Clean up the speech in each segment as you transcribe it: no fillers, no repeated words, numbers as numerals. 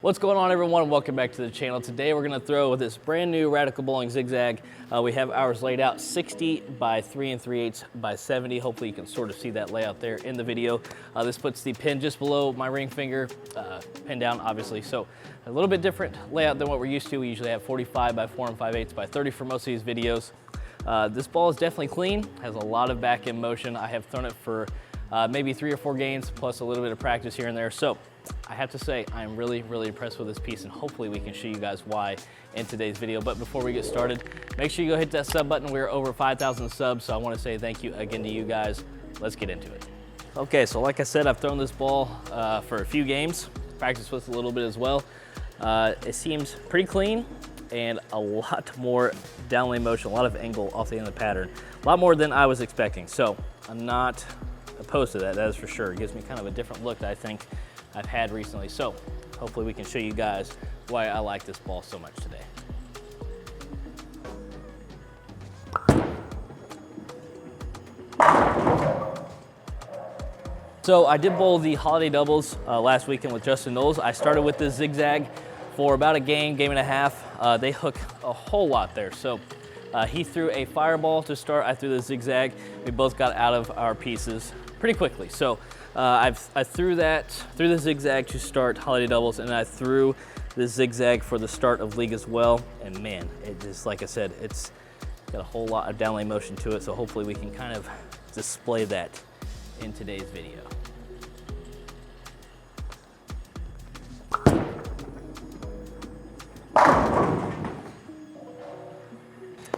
What's going on, everyone? Welcome back to the channel. Today we're going to throw this brand new Radical Bowling Zigzag. We have ours laid out 60 by 3 3/8 by 70. Hopefully you can sort of see that layout there in the video. This puts the pin just below my ring finger, pin down obviously. So a little bit different layout than what we're used to. We usually have 45 by 4 5/8 by 30 for most of these videos. This ball is definitely clean, has a lot of back end motion. I have thrown it for maybe 3 or 4 games plus a little bit of practice here and there. So I have to say, I'm really impressed with this piece, and hopefully we can show you guys why in today's video. But before we get started, make sure you go hit that sub button. We're over 5,000 subs, so I want to say thank you again to you guys. Let's get into it. Okay, so like I said, I've thrown this ball for a few games, practiced with a little bit as well. It seems pretty clean and a lot more downlane motion, a lot of angle off the end of the pattern. A lot more than I was expecting, so I'm not opposed to that, that is for sure. It gives me kind of a different look that I think I've had recently. So hopefully we can show you guys why I like this ball so much today. So I did bowl the holiday doubles last weekend with Justin Knowles. I started with the Zigzag for about a game and a half. They hook a whole lot there. So he threw a fireball to start. I threw the Zigzag. We both got out of our pieces pretty quickly. So I threw the Zigzag to start holiday doubles, and I threw the Zigzag for the start of league as well. And man, it just, like I said, it's got a whole lot of downlane motion to it. So hopefully we can kind of display that in today's video.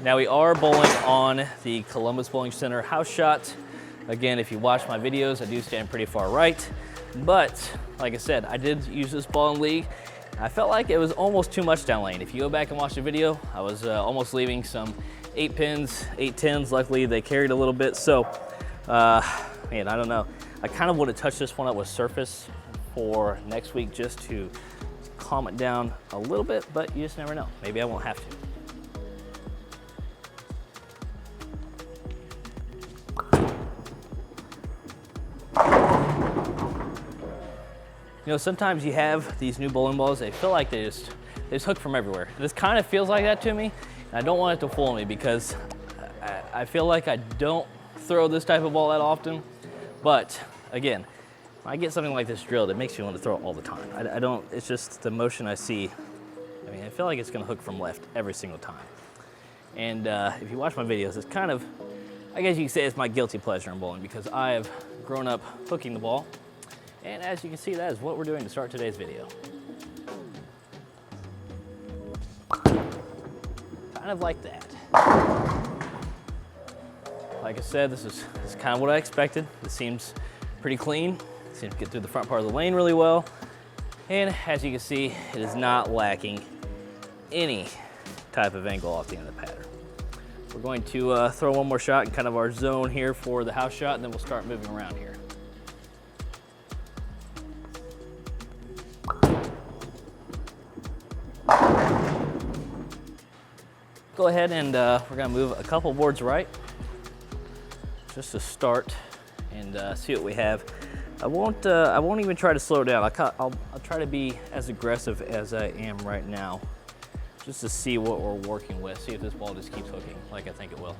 Now we are bowling on the Columbus Bowling Center house shot. Again, if you watch my videos, I do stand pretty far right, but like I said, I did use this ball in league. I felt like it was almost too much down lane. If you go back and watch the video, I was almost leaving some 8 pins, 8 10s. Luckily, they carried a little bit. So, man, I don't know. I kind of would have touched this one up with surface for next week just to calm it down a little bit, but you just never know. Maybe I won't have to. You know, sometimes you have these new bowling balls, they feel like they just hook from everywhere. This kind of feels like that to me, and I don't want it to fool me because I feel like I don't throw this type of ball that often. But again, when I get something like this drilled, it makes me want to throw it all the time. I don't, it's just the motion I see. I mean, I feel like it's gonna hook from left every single time. And if you watch my videos, it's kind of, I guess you could say it's my guilty pleasure in bowling because I have grown up hooking the ball. And as you can see, that is what we're doing to start today's video. Kind of like that. Like I said, this is kind of what I expected. This seems pretty clean. Seems to get through the front part of the lane really well. And as you can see, it is not lacking any type of angle off the end of the pattern. We're going to throw one more shot in kind of our zone here for the house shot, and then we'll start moving around here. Go ahead and we're gonna move a couple boards right just to start and see what we have. I won't even try to slow down. I'll try to be as aggressive as I am right now just to see what we're working with, see if this ball just keeps hooking like I think it will.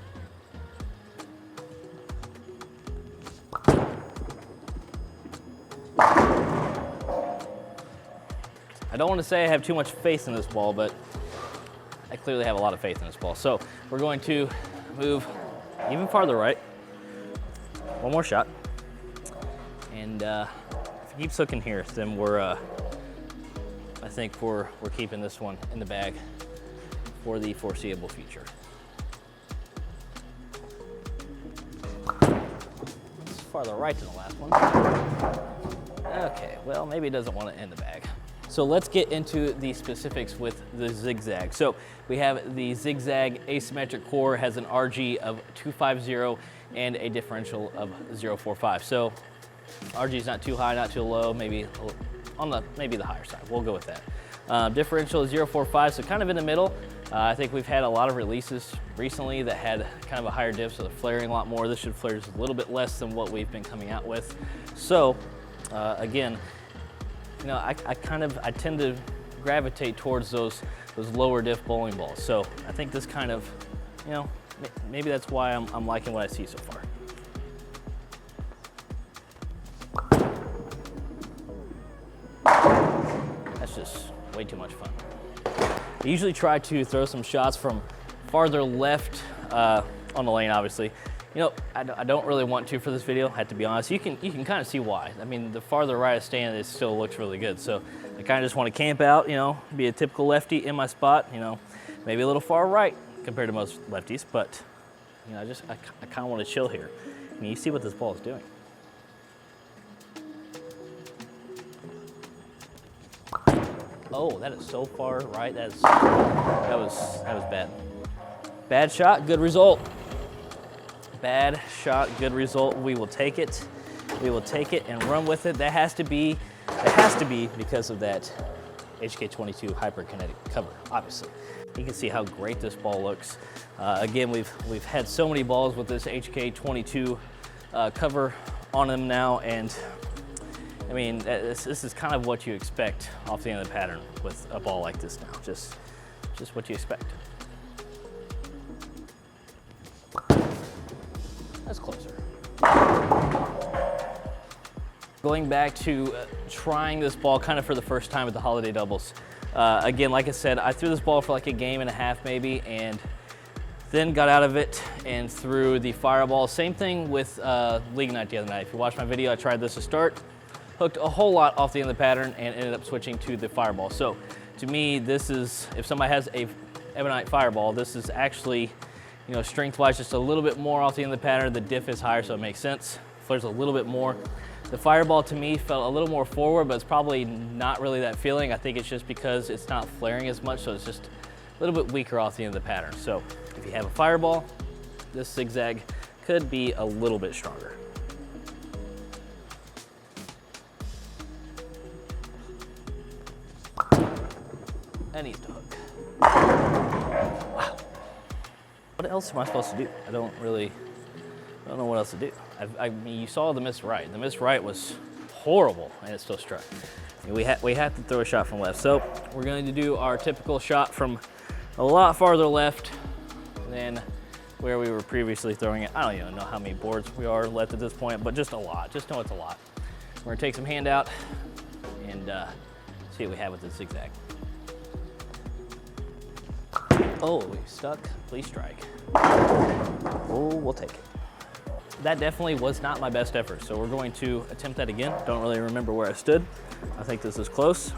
I don't want to say I have too much faith in this ball, but I clearly have a lot of faith in this ball. So we're going to move even farther right. One more shot. And if it keeps hooking here, then I think we're keeping this one in the bag for the foreseeable future. It's farther right than the last one. Okay, well, maybe it doesn't want to end the bag. So let's get into the specifics with the Zigzag. So we have the Zigzag asymmetric core, has an RG of 250 and a differential of 0.45. So RG is not too high, not too low, maybe on the higher side. We'll go with that. Differential is 0.45, so kind of in the middle. I think we've had a lot of releases recently that had kind of a higher diff, so they're flaring a lot more. This should flare just a little bit less than what we've been coming out with. So again, you know, I tend to gravitate towards those lower diff bowling balls. So I think this kind of, you know, maybe that's why I'm liking what I see so far. That's just way too much fun. I usually try to throw some shots from farther left on the lane, obviously. You know, I don't really want to for this video, I have to be honest. You can kind of see why. I mean, the farther right I stand, it still looks really good. So I kind of just want to camp out, you know, be a typical lefty in my spot, you know, maybe a little far right compared to most lefties, but, you know, I kind of want to chill here. I mean, you see what this ball is doing. Oh, that is so far right. That was bad. Bad shot, good result. Bad shot, good result. We will take it. We will take it and run with it. That has to be because of that HK22 hyperkinetic cover, obviously. You can see how great this ball looks. Again, we've had so many balls with this HK22 cover on them now, and I mean, this is kind of what you expect off the end of the pattern with a ball like this now. Just what you expect. That's closer. Going back to trying this ball kind of for the first time at the holiday doubles. Again, like I said, I threw this ball for like a game and a half maybe, and then got out of it and threw the fireball. Same thing with league night the other night. If you watched my video, I tried this to start, hooked a whole lot off the end of the pattern and ended up switching to the fireball. So to me, this is, if somebody has a ebonite fireball, this is actually, you know, strength-wise, just a little bit more off the end of the pattern. The diff is higher, so it makes sense. Flares a little bit more. The fireball to me felt a little more forward, but it's probably not really that feeling. I think it's just because it's not flaring as much, so it's just a little bit weaker off the end of the pattern. So if you have a fireball, this zigzag could be a little bit stronger. That needs to hook. Wow. What else am I supposed to do? I don't know what else to do. I mean, you saw the miss right. The miss right was horrible, and it still struck. I mean, we have to throw a shot from left. So we're going to do our typical shot from a lot farther left than where we were previously throwing it. I don't even know how many boards we are left at this point, but just a lot. Just know it's a lot. We're gonna take some hand out and see what we have with the zigzag. Oh, we stuck. Please strike. Oh, we'll take it. That definitely was not my best effort, so we're going to attempt that again. Don't really remember where I stood. I think this is close.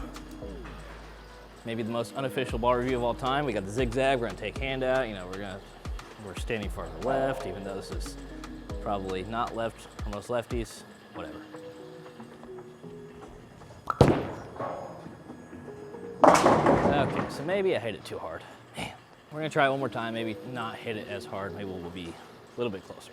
Maybe the most unofficial ball review of all time. We got the zigzag. We're gonna take hand out. You know, we're standing farther left, even though this is probably not left for most lefties. Whatever. Okay, so maybe I hit it too hard. Man, we're gonna try it one more time. Maybe not hit it as hard. Maybe we'll be a little bit closer.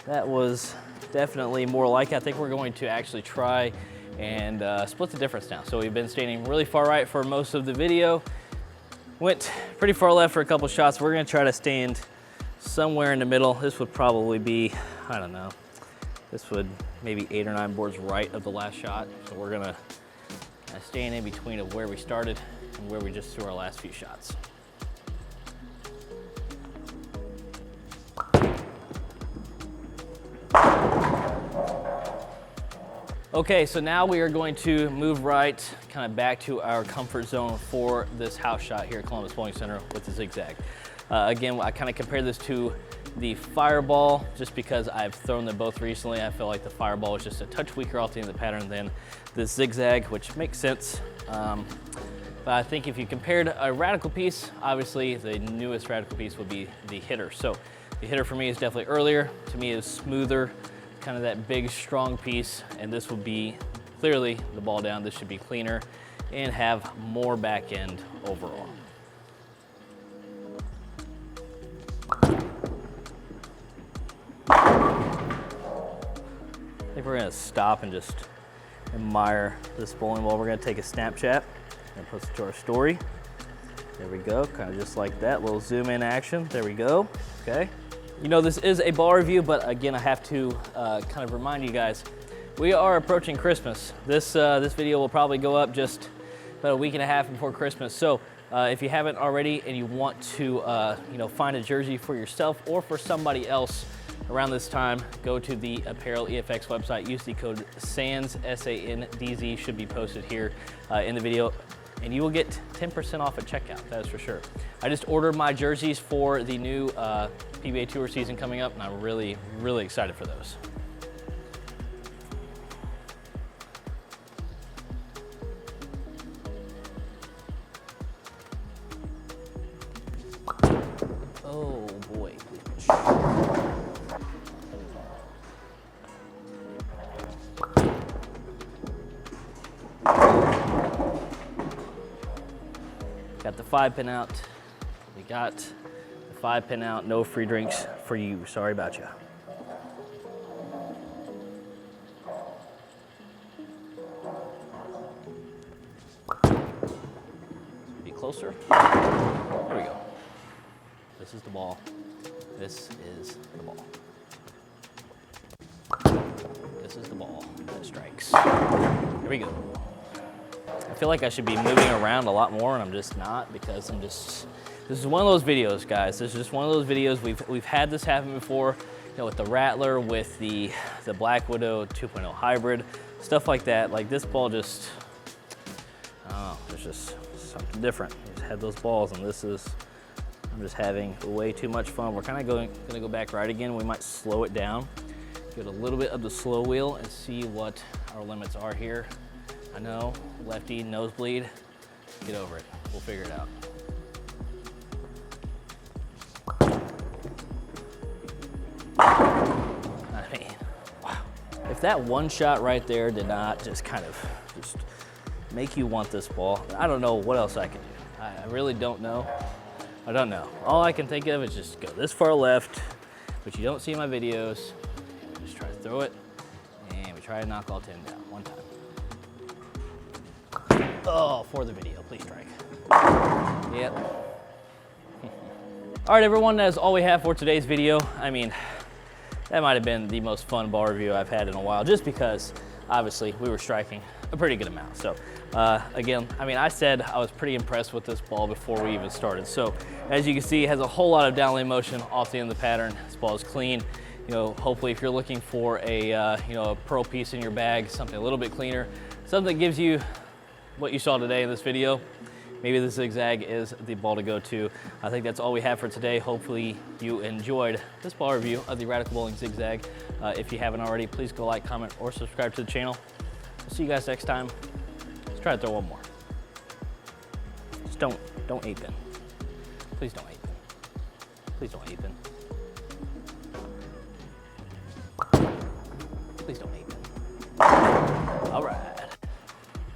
That was definitely more like it. I think we're going to actually try and split the difference now. So we've been standing really far right for most of the video. Went pretty far left for a couple shots. We're gonna try to stand somewhere in the middle. This would probably be, I don't know, this would maybe 8 or 9 boards right of the last shot. So we're gonna stand in between of where we started and where we just threw our last few shots. Okay, so now we are going to move right, kind of back to our comfort zone for this house shot here at Columbus Bowling Center with the zigzag. Again, I kind of compare this to the fireball just because I've thrown them both recently. I feel like the fireball was just a touch weaker off the end of the pattern than the zigzag, which makes sense. But I think if you compared a radical piece, obviously the newest radical piece would be the hitter. So the hitter for me is definitely earlier. To me is smoother, kind of that big, strong piece, and this will be clearly the ball down. This should be cleaner and have more back end overall. I think we're gonna stop and just admire this bowling ball. We're gonna take a Snapchat and post it to our story. There we go, kind of just like that, little zoom in action. There we go. Okay. You know, this is a ball review, but again, I have to kind of remind you guys, we are approaching Christmas. This video will probably go up just about a week and a half before Christmas. So if you haven't already and you want to you know, find a jersey for yourself or for somebody else around this time, go to the Apparel EFX website, use the code SANDZ, S-A-N-D-Z, should be posted here in the video, and you will get 10% off at checkout, that is for sure. I just ordered my jerseys for the new PBA Tour season coming up, and I'm really, really excited for those. Oh boy. Got the 5-pin out. We got the 5-pin out. No free drinks for you. Sorry about you. Be closer. There we go. This is the ball. This is the ball. This is the ball that strikes. Here we go. I feel like I should be moving around a lot more, and I'm just not, because this is one of those videos, guys. This is just one of those videos. We've had this happen before, you know, with the Rattler, with the Black Widow 2.0 hybrid, stuff like that. Like, this ball just, I don't know, there's just something different. We just had those balls, and I'm just having way too much fun. We're kind of gonna go back right again. We might slow it down, get a little bit of the slow wheel, and see what our limits are here. I know, lefty, nosebleed, get over it. We'll figure it out. I mean, wow. If that one shot right there did not just kind of just make you want this ball, I don't know what else I can do. I really don't know. I don't know. All I can think of is just go this far left, which you don't see in my videos. And we just try to throw it, and we try to knock all 10 down one time. Oh, for the video, please strike. Yep. All right, everyone, that's all we have for today's video. I mean, that might have been the most fun ball review I've had in a while, just because, obviously, we were striking a pretty good amount. So, again, I mean, I said I was pretty impressed with this ball before we even started. So, as you can see, it has a whole lot of downlane motion off the end of the pattern. This ball is clean. You know, hopefully, if you're looking for a, you know, a pearl piece in your bag, something a little bit cleaner, something that gives you what you saw today in this video, maybe the Zigzag is the ball to go to. I think that's all we have for today. Hopefully you enjoyed this ball review of the Radical Bowling Zigzag. If you haven't already, please go like, comment, or subscribe to the channel. We'll see you guys next time. Let's try to throw one more. Just don't 8-pin. Please don't 8-pin. Please don't 8-pin. Please don't 8-pin. All right.